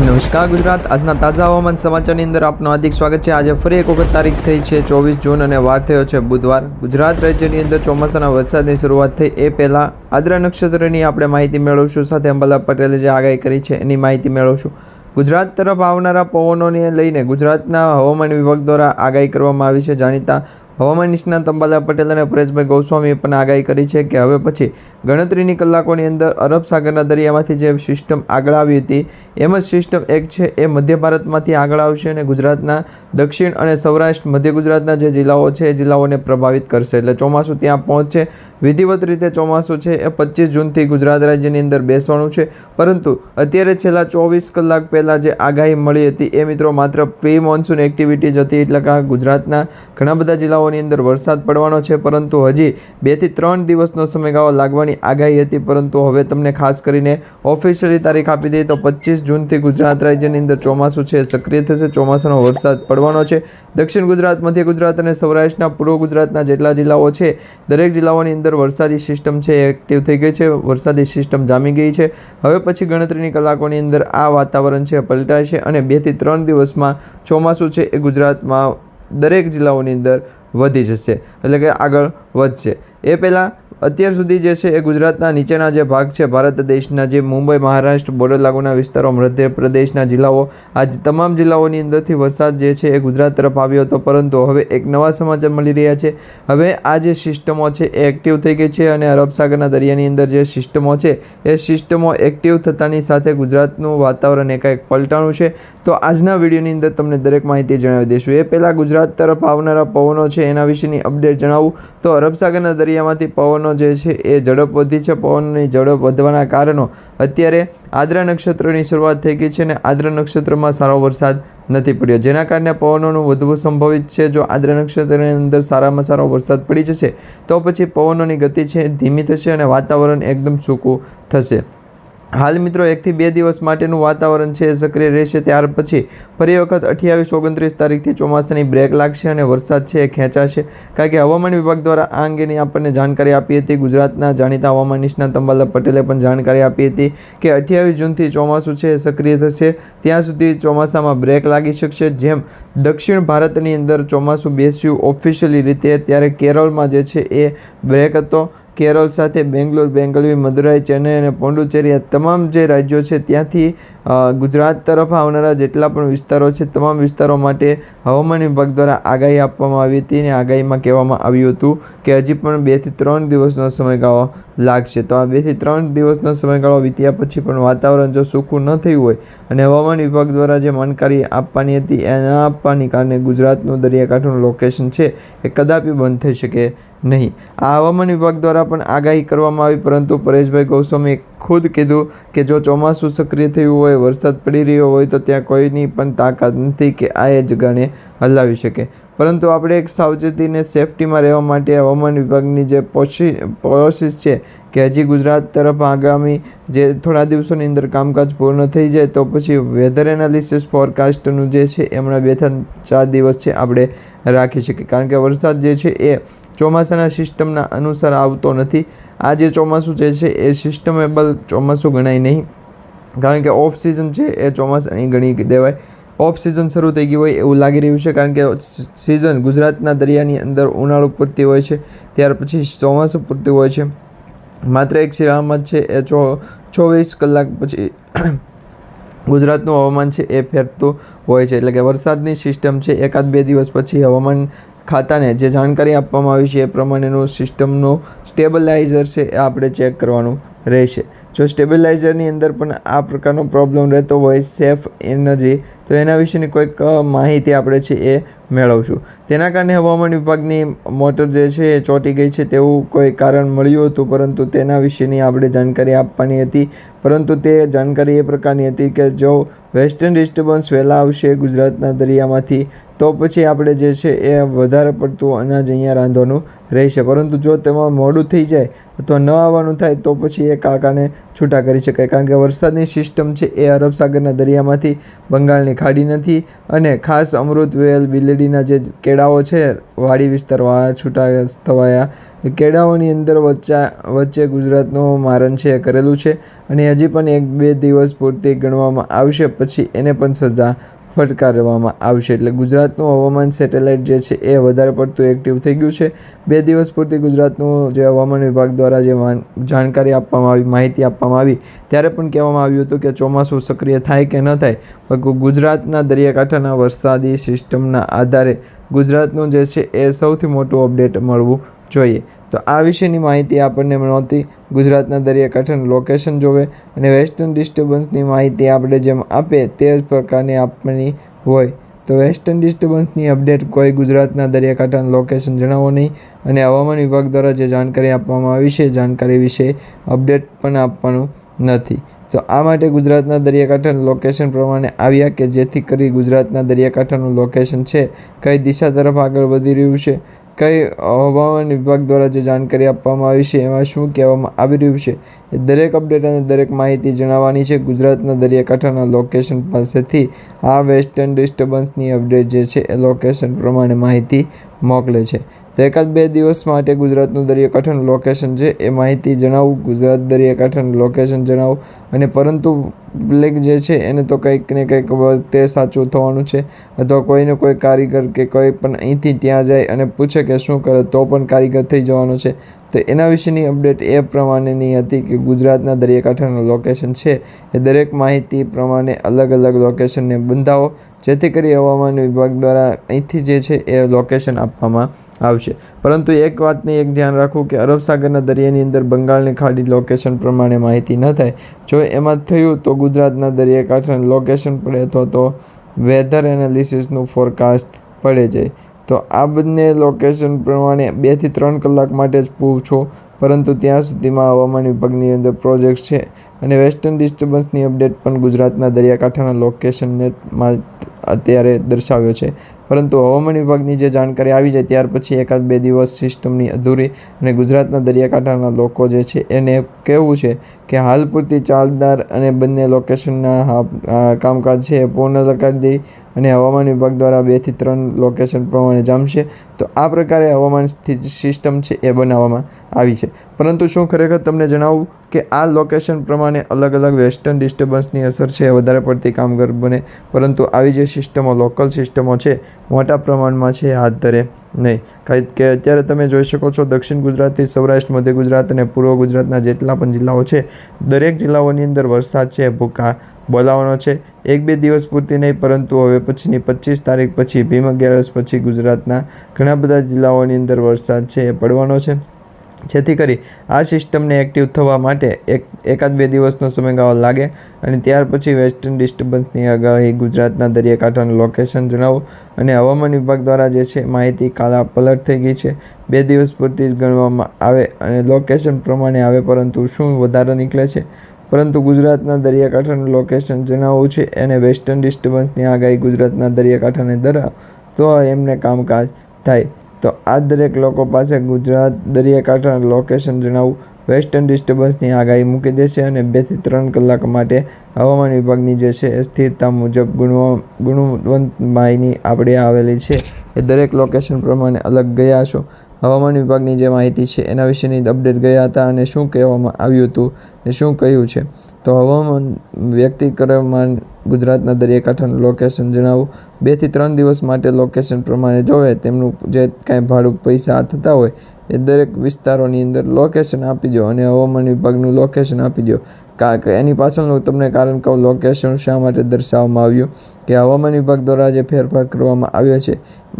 નમસ્કાર ગુજરાત, આજના તાજા હવામાન સમાચારની અંદર આપનું હાર્દિક સ્વાગત છે। આજે ફરી એક વખત તારીખ થઈ છે 24 જૂન અને વાર થયો છે બુધવાર। ગુજરાત રાજ્યની અંદર ચોમાસાના વરસાદની શરૂઆત થઈ એ પહેલાં આદ્રા નક્ષત્રની આપણે માહિતી મેળવશું, સાથે અંબાલા પટેલે જે આગાહી કરી છે એની માહિતી મેળવશું। ગુજરાત તરફ આવનારા પવનોને લઈને ગુજરાતના હવામાન વિભાગ દ્વારા આગાહી કરવામાં આવી છે। જાણીતા હવામાન નિષ્ણાત અંબાલા પટેલ અને પરેશભાઈ ગોસ્વામીએ પણ આગાહી કરી છે કે હવે પછી ગણતરીની કલાકોની અંદર અરબ સાગરના દરિયામાંથી જે સિસ્ટમ આગળ આવી હતી એમ જ સિસ્ટમ એક છે એ મધ્ય ભારતમાંથી આગળ આવશે અને ગુજરાતના દક્ષિણ અને સૌરાષ્ટ્ર મધ્ય ગુજરાતના જે જિલ્લાઓ છે એ જિલ્લાઓને પ્રભાવિત કરશે, એટલે ચોમાસું ત્યાં પહોંચશે। વિધિવત રીતે ચોમાસું છે એ 25 જૂનથી ગુજરાત રાજ્યની અંદર બેસવાનું છે, પરંતુ અત્યારે છેલ્લા 24 કલાક પહેલાં જે આગાહી મળી હતી એ મિત્રો માત્ર પ્રી મોન્સૂન એક્ટિવિટી જ હતી, એટલે કે ગુજરાતના ઘણા બધા જિલ્લાઓની અંદર વરસાદ પડવાનો છે, પરંતુ હજી 2 થી 3 દિવસનો સમયગાળો લાગવાની આગાહી હતી। પરંતુ હવે તમને ખાસ કરીને ઓફિશિયલી તારીખ આપી દઈએ તો 25 જૂનથી ગુજરાત રાજ્યની અંદર ચોમાસું છે સક્રિય થશે, ચોમાસાનો વરસાદ પડવાનો છે। દક્ષિણ ગુજરાત, મધ્ય ગુજરાત અને સૌરાષ્ટ્રના પૂર્વ ગુજરાતના જેટલા જિલ્લાઓ છે દરેક જિલ્લાઓની અંદર વરસાદી સિસ્ટમ છે એક્ટિવ થઈ ગઈ છે, વરસાદી સિસ્ટમ જામી ગઈ છે। હવે પછી ગણતરીની કલાકોની અંદર આ વાતાવરણ છે પલટાશે અને 2 થી 3 દિવસમાં ચોમાસું છે એ ગુજરાતમાં દરેક જિલ્લાઓની અંદર વધી જશે, એટલે કે આગળ વધશે। એ પહેલાં અત્યાર સુધી જે છે એ ગુજરાતના નીચેના જે ભાગ છે ભારત દેશના જે મુંબઈ, મહારાષ્ટ્ર બોર્ડર લાગુના વિસ્તારો, મધ્ય પ્રદેશના જિલ્લાઓ, આ તમામ જિલ્લાઓની અંદરથી વરસાદ જે છે એ ગુજરાત તરફ આવ્યો હતો, પરંતુ હવે એક નવા સમાચાર મળી રહ્યા છે। હવે આ જે સિસ્ટમો છે એ એક્ટિવ થઈ ગઈ છે અને અરબ સાગરના દરિયાની અંદર જે સિસ્ટમો છે એ સિસ્ટમો એક્ટિવ થતાની સાથે ગુજરાતનું વાતાવરણ એકાએક પલટાણું છે। તો આજના વિડીયોની અંદર તમને દરેક માહિતી જણાવી દઈશું। એ પહેલાં ગુજરાત તરફ આવનારા પવનો છે એના વિશેની અપડેટ જણાવું તો અરબ સાગરના દરિયામાંથી પવનો જે છે એ ઝડપ વધી છે। પવનની ઝડપ વધવાના કારણો અત્યારે આદ્રા નક્ષત્રની શરૂઆત થઈ ગઈ છે અને આદ્રા નક્ષત્રમાં સારો વરસાદ નથી પડ્યો, જેના કારણે પવનોનું વધવું સંભવિત છે। જો આદ્રા નક્ષત્રની અંદર સારામાં સારો વરસાદ પડી જશે તો પછી પવનોની ગતિ છે ધીમી થશે અને વાતાવરણ એકદમ સૂકું થશે। હાલ મિત્રો 1 થી 2 દિવસ માટેનું વાતાવરણ છે સક્રિય રહેશે, ત્યાર પછી ફરી વખત 28-29 તારીખથી ચોમાસાની બ્રેક લાગશે અને વરસાદ છે એ ખેંચાશે, કારણ કે હવામાન વિભાગ દ્વારા આ અંગેની આપણને જાણકારી આપી હતી। ગુજરાતના જાણીતા હવામાન નિષ્ણાત અંબાલા પટેલે પણ જાણકારી આપી હતી કે 28 જૂનથી ચોમાસું છે સક્રિય થશે, ત્યાં સુધી ચોમાસામાં બ્રેક લાગી શકશે। જેમ દક્ષિણ ભારતની અંદર ચોમાસું બેસ્યું ઓફિશિયલી રીતે, ત્યારે કેરળમાં જે છે એ બ્રેક હતો। કેરળ સાથે બેંગ્લોર, બેંગલવી, મદુરાઈ, ચેન્નઈ અને પોંડુચેરી આ તમામ જે રાજ્યો છે ત્યાંથી ગુજરાત તરફ આવનારા જેટલા પણ વિસ્તારો છે તમામ વિસ્તારો માટે હવામાન વિભાગ દ્વારા આગાહી આપવામાં આવી હતી અને આગાહીમાં કહેવામાં આવ્યું હતું કે હજી પણ 2 થી 3 દિવસનો સમયગાળો લાગશે। તો આ 2 થી 3 દિવસનો સમયગાળો વીત્યા પછી પણ વાતાવરણ જો સૂકું ન થયું હોય અને હવામાન વિભાગ દ્વારા જે જાણકારી આપવાની હતી એ ન આપવાની કારણે ગુજરાતનું દરિયાકાંઠાનું લોકેશન છે એ કદાપી બંધ થઈ શકે નહીં। આ હવામાન વિભાગ દ્વારા પણ આગાહી કરવામાં આવી, પરંતુ પરેશભાઈ ગોસ્વામીએ ખુદ કીધું કે જો ચોમાસું સક્રિય થયું હોય, વરસાદ પડી રહ્યો હોય તો ત્યાં કોઈની પણ તાકાત નથી કે આ એ જગાને હલાવી શકે, પરંતુ આપણે એક સાવચેતીને સેફટીમાં રહેવા માટે હવામાન વિભાગની જે પ્રોસેસ છે કે હજી ગુજરાત તરફ આગામી જે થોડા દિવસોની અંદર કામકાજ પૂર્ણ થઈ જાય તો પછી વેધર એનાલિસિસ ફોરકાસ્ટનું જે છે હમણાં 2 થી 4 દિવસ છે આપણે રાખી શકીએ, કારણ કે વરસાદ જે છે એ ચોમાસાના સિસ્ટમના અનુસાર આવતો નથી। આ જે ચોમાસું જે છે એ સિસ્ટમેબલ ચોમાસું ગણાય નહીં, કારણ કે ઓફ સિઝન છે એ ચોમાસાની ગણી દેવાય। ઓફ સિઝન શરૂ થઈ ગઈ હોય એવું લાગી રહ્યું છે, કારણ કે સિઝન ગુજરાતના દરિયાની અંદર ઉનાળો પૂરતી હોય છે, ત્યાર પછી ચોમાસું પૂરતું હોય છે। માત્ર એક શિયાળામાં છે એ 24 કલાક પછી ગુજરાતનું હવામાન છે એ ફેરતું હોય છે, એટલે કે વરસાદની સિસ્ટમ છે 1-2 દિવસ પછી હવામાન ખાતાને જે જાણકારી આપવામાં આવી છે એ પ્રમાણેનું સિસ્ટમનું સ્ટેબલાઇઝર છે એ આપણે ચેક કરવાનું રહેશે। જો સ્ટેબલાઇઝરની અંદર પણ આ પ્રકારનો પ્રોબ્લેમ રહેતો હોય, સેફ એનર્જી, તો એના વિશેની કોઈક માહિતી આપણે છે એ મેળવશું। તેના કારણે હવામાન વિભાગની મોટર જે છે એ ચોંટી ગઈ છે તેવું કોઈ કારણ મળ્યું હતું, પરંતુ તેના વિશેની આપણે જાણકારી આપવાની હતી, પરંતુ તે જાણકારી એ પ્રકારની હતી કે જો વેસ્ટર્ન ડિસ્ટર્બન્સ વહેલા આવશે ગુજરાતના દરિયામાંથી તો પછી આપણે જે છે એ વધારે પડતું અનાજ અહીંયા રાંધવાનું રહેશે. પરંતુ જો તેમાં મોડું થઈ જાય અથવા ન આવવાનું થાય તો પછી એ કાકાને છૂટા કરી શકાય, કારણ કે વરસાદની સિસ્ટમ છે એ અરબ સાગરના દરિયામાંથી બંગાળની ખાડી નથી અને ખાસ અમૃત વેલ બિલેડીના જે કેળાઓ છે વાડી વિસ્તારવાળા છૂટા થવાયા કેળાઓની અંદર વચ્ચે ગુજરાતનું મારણ છે એ કરેલું છે અને હજી પણ 1-2 દિવસ પૂરતી ગણવામાં આવશે, પછી એને પણ સજા ફટકારવામાં આવશે. એટલે ગુજરાતનું હવામાન સેટેલાઇટ જે છે એ વધારે પડતું એક્ટિવ થઈ ગયું છે. 2 દિવસ પૂરતી ગુજરાતનું જે હવામાન વિભાગ દ્વારા જે જાણકારી આપવામાં આવી, માહિતી આપવામાં આવી, ત્યારે પણ કહેવામાં આવ્યું હતું કે ચોમાસું સક્રિય થાય કે ન થાય, પણ ગુજરાતના દરિયાકાંઠાના વરસાદી સિસ્ટમના આધારે ગુજરાતનું જે છે એ સૌથી મોટું અપડેટ મળવું જોઈએ. તો આ વિશેની માહિતી આપણને નહોતી. ગુજરાતના દરિયાકાંઠાનું લોકેશન જોવે અને વેસ્ટર્ન ડિસ્ટર્બન્સની માહિતી આપણે જેમ આપે તે જ પ્રકારની આપવાની હોય. તો વેસ્ટર્ન ડિસ્ટર્બન્સની અપડેટ કોઈ ગુજરાતના દરિયાકાંઠાનું લોકેશન જણાવો નહીં અને હવામાન વિભાગ દ્વારા જે જાણકારી આપવામાં આવી છે જાણકારી વિશે અપડેટ પણ આપવાનું નથી. તો આ માટે ગુજરાતના દરિયાકાંઠાનું લોકેશન પ્રમાણે આવ્યા કે જેથી કરી ગુજરાતના દરિયાકાંઠાનું લોકેશન છે કઈ દિશા તરફ આગળ વધી રહ્યું છે, કઈ હવામાન વિભાગ દ્વારા જે જાણકારી આપવામાં આવી છે એમાં શું કહેવામાં આવી રહ્યું છે, એ દરેક અપડેટ અને દરેક માહિતી જણાવવાની છે. ગુજરાતના દરિયાકાંઠાના લોકેશન પાસેથી આ વેસ્ટર્ન ડિસ્ટર્બન્સની અપડેટ જે છે એ લોકેશન પ્રમાણે માહિતી મોકલે છે. તો 1-2 દિવસ માટે ગુજરાતનું દરિયાકાંઠાનું લોકેશન છે એ માહિતી જણાવું, ગુજરાત દરિયાકાંઠાનું લોકેશન જણાવું અને પરંતુ પબ્લિક જે છે એને તો કંઈક ને કંઈક તે સાચું થવાનું છે અથવા કોઈને કોઈ કારીગર કે કોઈ પણ અહીંથી ત્યાં જાય અને પૂછે કે શું કરે તો પણ કારીગર થઈ જવાનો છે. તો એના વિશેની અપડેટ એ પ્રમાણેની હતી કે ગુજરાતના દરિયાકાંઠાનું લોકેશન છે એ દરેક માહિતી પ્રમાણે અલગ અલગ લોકેશનને બંધાવો, જેથી કરી હવામાન વિભાગ દ્વારા અહીંથી જે છે એ લોકેશન આપવામાં આવશે. પરંતુ એક વાતની એક ધ્યાન રાખવું કે અરબ સાગરના દરિયાની અંદર બંગાળની ખાડી લોકેશન પ્રમાણે માહિતી ન થાય. જો એમાં થયું તો ગુજરાતના દરિયાકાંઠાનું લોકેશન પડે અથવા તો વેધર એનાલિસિસનું ફોરકાસ્ટ પડે જાય. તો આ બંને લોકેશન પ્રમાણે 2 થી 3 કલાક માટે જ પૂછો, પરંતુ ત્યાં સુધીમાં હવામાન વિભાગની અંદર પ્રોજેક્ટ છે અને વેસ્ટર્ન ડિસ્ટર્બન્સની અપડેટ પણ ગુજરાતના દરિયાકાંઠાના લોકેશનને અત્યારે દર્શાવ્યો છે. પરંતુ હવામાન વિભાગની જે જાણકારી આવી જાય ત્યાર પછી 1-2 દિવસ સિસ્ટમની અધૂરી અને ગુજરાતના દરિયાકાંઠાના લોકો જે છે એને કહેવું છે કે હાલ પૂરતી ચાલદાર અને બંને લોકેશનના કામકાજ છે એ પૂર્ણ કરી દઈ અને હવામાન વિભાગ દ્વારા 2 થી 3 લોકેશન પ્રમાણે જામશે. તો આ પ્રકારે હવામાન સિસ્ટમ છે એ બનાવવામાં આવી છે. પરંતુ શું ખરેખર તમને જણાવું કે આ લોકેશન પ્રમાણે અલગ અલગ વેસ્ટર્ન ડિસ્ટર્બન્સની અસર છે એ વધારે પડતી કામગર બને, પરંતુ આવી જે સિસ્ટમો લોકલ સિસ્ટમો છે મોટા પ્રમાણમાં છે હાથ ધરે નહીં. કારણ કે અત્યારે તમે જોઈ શકો છો દક્ષિણ ગુજરાતથી સૌરાષ્ટ્ર, મધ્ય ગુજરાત અને પૂર્વ ગુજરાતના જેટલા પણ જિલ્લાઓ છે દરેક જિલ્લાઓની અંદર વરસાદ છે ભૂકા બોલાવવાનો છે. 1-2 દિવસ પૂરતી નહીં, પરંતુ હવે પછીની 25 તારીખ પછી ભીમ અગિયારસ પછી ગુજરાતના ઘણા બધા જિલ્લાઓની અંદર વરસાદ છે એ પડવાનો છે. જેથી કરી આ સિસ્ટમને એક્ટિવ થવા માટે 1-2 દિવસનો સમયગાળો લાગે અને ત્યાર પછી વેસ્ટર્ન ડિસ્ટર્બન્સની આગાહી ગુજરાતના દરિયાકાંઠાનું લોકેશન જણાવો અને હવામાન વિભાગ દ્વારા જે છે માહિતી કાળા પલટ થઈ ગઈ છે. 2 દિવસ પૂરતી જ ગણવામાં આવે અને લોકેશન પ્રમાણે આવે, પરંતુ શું વધારે નીકળે છે, પરંતુ ગુજરાતના દરિયાકાંઠાનું લોકેશન જણાવવું છે અને વેસ્ટર્ન ડિસ્ટર્બન્સની આગાહી ગુજરાતના દરિયાકાંઠાને ધરાવ તો એમને કામકાજ થાય. તો આ દરેક લોકો પાસે ગુજરાત દરિયાકાંઠાનું લોકેશન જણાવવું વેસ્ટર્ન ડિસ્ટર્બન્સની આગાહી મૂકી દેશે અને 2 થી 3 કલાક માટે હવામાન વિભાગની જે છે એ સ્થિરતા મુજબ ગુણવંત માહિતી આપણે આવેલી છે એ દરેક લોકેશન પ્રમાણે અલગ ગયા છો. હવામાન વિભાગની જે માહિતી છે એના વિશેની અપડેટ ગયા હતા અને શું કહેવામાં આવ્યું હતું ને શું કહ્યું છે. તો હવામાન વ્યક્તિકરણમાં ગુજરાતના દરિયાકાંઠાનું લોકેશન જણાવું 2 થી 3 દિવસ માટે લોકેશન પ્રમાણે જોવે તેમનું જે કાંઈ ભાડું પૈસા થતા હોય એ દરેક વિસ્તારોની અંદર લોકેશન આપી દો અને હવામાન વિભાગનું લોકેશન આપી દો. એની પાછળનું તમને કારણ કહું લોકેશન શા માટે દર્શાવવામાં આવ્યું કે હવામાન વિભાગ દ્વારા જે ફેરફાર કરવામાં આવ્યો છે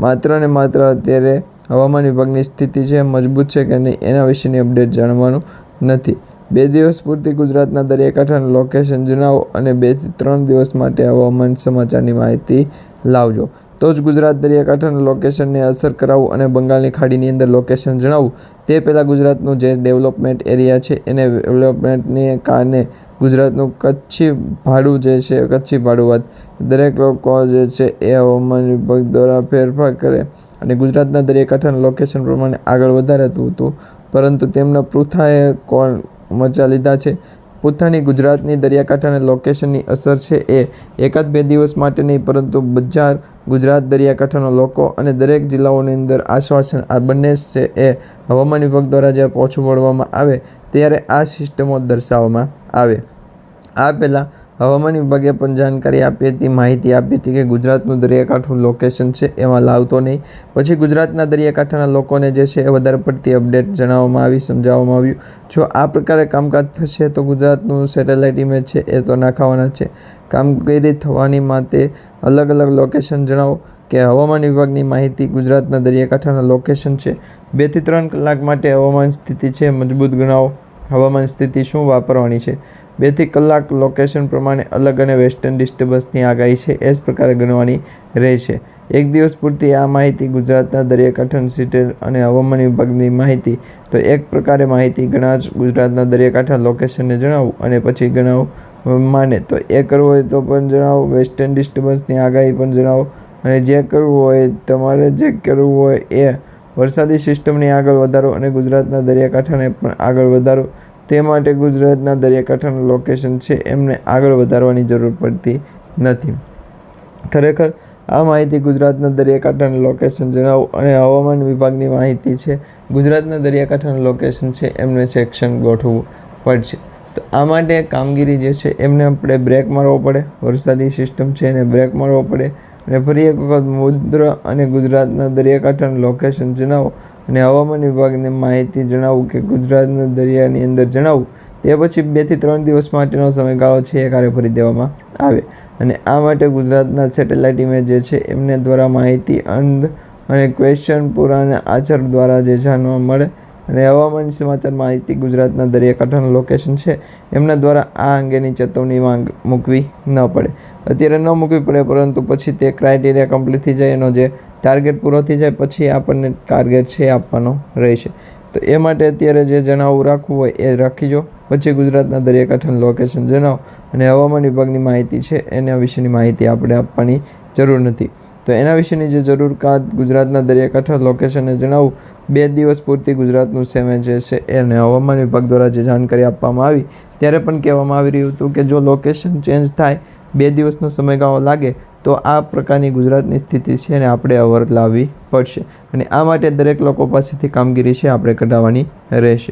માત્ર ને માત્ર અત્યારે હવામાન વિભાગની સ્થિતિ છે મજબૂત છે કે નહીં એના વિશેની અપડેટ જાણવાનું નથી. 2 દિવસ પૂરતી ગુજરાતના દરિયાકાંઠાનું લોકેશન જણાવો અને 2 થી 3 દિવસ માટે હવામાન સમાચારની માહિતી લાવજો. તો જ ગુજરાત દરિયાકાંઠાના લોકેશનને અસર કરાવવું અને બંગાળની ખાડીની અંદર લોકેશન જણાવવું તે પહેલાં ગુજરાતનું જે ડેવલપમેન્ટ એરિયા છે એને ડેવલપમેન્ટને કારણે ગુજરાતનું કચ્છી ભાડું જે છે કચ્છી ભાડુઆત દરેક લોકો જે છે એ હવામાન વિભાગ દ્વારા ફેરફાર કરે અને ગુજરાતના દરિયાકાંઠાના લોકેશન પ્રમાણે આગળ વધારતું હતું, પરંતુ તેમના પૃથાએ કોણ મજા લીધા છે. પૃથાની ગુજરાતની દરિયાકાંઠાના લોકેશનની અસર છે એ એકાદ બે દિવસ માટે નહીં, પરંતુ બજાર ગુજરાત દરિયાકાંઠાના લોકો અને દરેક જિલ્લાઓની અંદર આશ્વાસન આ બંને છે એ હવામાન વિભાગ દ્વારા જ્યારે પહોંચું પાડવામાં આવે ત્યારે આ સિસ્ટમો દર્શાવવામાં આવે. આ પહેલાં હવામાન વિભાગે પણ જાણકારી આપી હતી, માહિતી આપી હતી કે ગુજરાતનું દરિયાકાંઠું લોકેશન છે એમાં લાવતો નહીં. પછી ગુજરાતના દરિયાકાંઠાના લોકોને જે છે એ વધારે પડતી અપડેટ જણાવવામાં આવી, સમજાવવામાં આવ્યું. જો આ પ્રકારે કામકાજ થશે તો ગુજરાતનું સેટેલાઇટ ઇમેજ છે એ તો નાખાવાના છે. કામગીરી થવાની માટે અલગ અલગ લોકેશન જણાવો કે હવામાન વિભાગની માહિતી ગુજરાતના દરિયાકાંઠાના લોકેશન છે 2 થી 3 કલાક માટે હવામાન સ્થિતિ છે મજબૂત ગણાવો. હવામાન સ્થિતિ શું વાપરવાની છે? 2 થી કલાક લોકેશન પ્રમાણે અલગ અને વેસ્ટર્ન ડિસ્ટર્બન્સની આગાહી છે એ જ પ્રકારે ગણવાની રહેશે. એક દિવસ પૂરતી આ માહિતી ગુજરાતના દરિયાકાંઠાની સિટેલ અને હવામાન વિભાગની માહિતી તો એક પ્રકારે માહિતી ઘણા જ ગુજરાતના દરિયાકાંઠા લોકેશનને જણાવું અને પછી ગણાવો માને તો એ કરવું હોય તો પણ જણાવો, વેસ્ટર્ન ડિસ્ટર્બન્સની આગાહી પણ જણાવો અને જે કરવું હોય તમારે જે કરવું હોય એ વરસાદી સિસ્ટમની આગળ વધારો અને ગુજરાતના દરિયાકાંઠાને પણ આગળ વધારો. તે માટે ગુજરાતના દરિયાકાંઠાનું લોકેશન છે એમને આગળ વધારવાની જરૂર પડતી નથી. ખરેખર આ માહિતી ગુજરાતના દરિયાકાંઠાનું લોકેશન જણાવો અને હવામાન વિભાગની માહિતી છે ગુજરાતના દરિયાકાંઠાનું લોકેશન છે એમને સેક્શન ગોઠવવું પડશે. તો આ માટે કામગીરી જે છે એમને આપણે બ્રેક મારવો પડે, વરસાદી સિસ્ટમ છે એને બ્રેક મારવો પડે અને ફરી એક વખત મુદ્ર અને ગુજરાતના દરિયાકાંઠાનું લોકેશન જણાવો અને હવામાન વિભાગની માહિતી જણાવું કે ગુજરાતના દરિયાની અંદર જણાવું. તે પછી 2 થી 3 દિવસ માટેનો સમયગાળો છે એ કાર્ય ફરી દેવામાં આવે અને આ માટે ગુજરાતના સેટેલાઇટ ઇમેજ જે છે એમને દ્વારા માહિતી અંધ અને ક્વેશ્ચન પુરાના આચર દ્વારા જે જાણવા મળે અને હવામાન સમાચાર માહિતી ગુજરાતના દરિયાકાંઠાનું લોકેશન છે એમના દ્વારા આ અંગેની ચેતવણી માંગ મૂકવી ન પડે. અત્યારે ન મૂકવી પડે, પરંતુ પછી તે ક્રાઇટેરિયા કમ્પ્લીટ થઈ જાય, એનો જે ટાર્ગેટ પૂરો થઈ જાય પછી આપણને ટાર્ગેટ છે આપવાનો રહેશે. તો એ માટે અત્યારે જે જણાવવું રાખવું હોય એ રાખીજો. પછી ગુજરાતના દરિયાકાંઠાનું લોકેશન જણાવો અને હવામાન વિભાગની માહિતી છે એના વિશેની માહિતી આપણે આપવાની જરૂર નથી. તો એના વિશેની જે જરૂર કાદ ગુજરાતના દરિયાકાંઠા લોકેશનને જણાવું 2 દિવસ પૂરતી ગુજરાતનું સેમે જે છે એને હવામાન વિભાગ દ્વારા જે જાણકારી આપવામાં આવી ત્યારે પણ કહેવામાં આવી રહ્યું હતું કે જો લોકેશન ચેન્જ થાય 2 દિવસનો સમયગાળો લાગે તો આ પ્રકારની ગુજરાતની સ્થિતિ છે એને આપણે અવર લાવવી પડશે અને આ માટે દરેક લોકો પાસેથી કામગીરી છે આપણે કઢાવવાની રહેશે.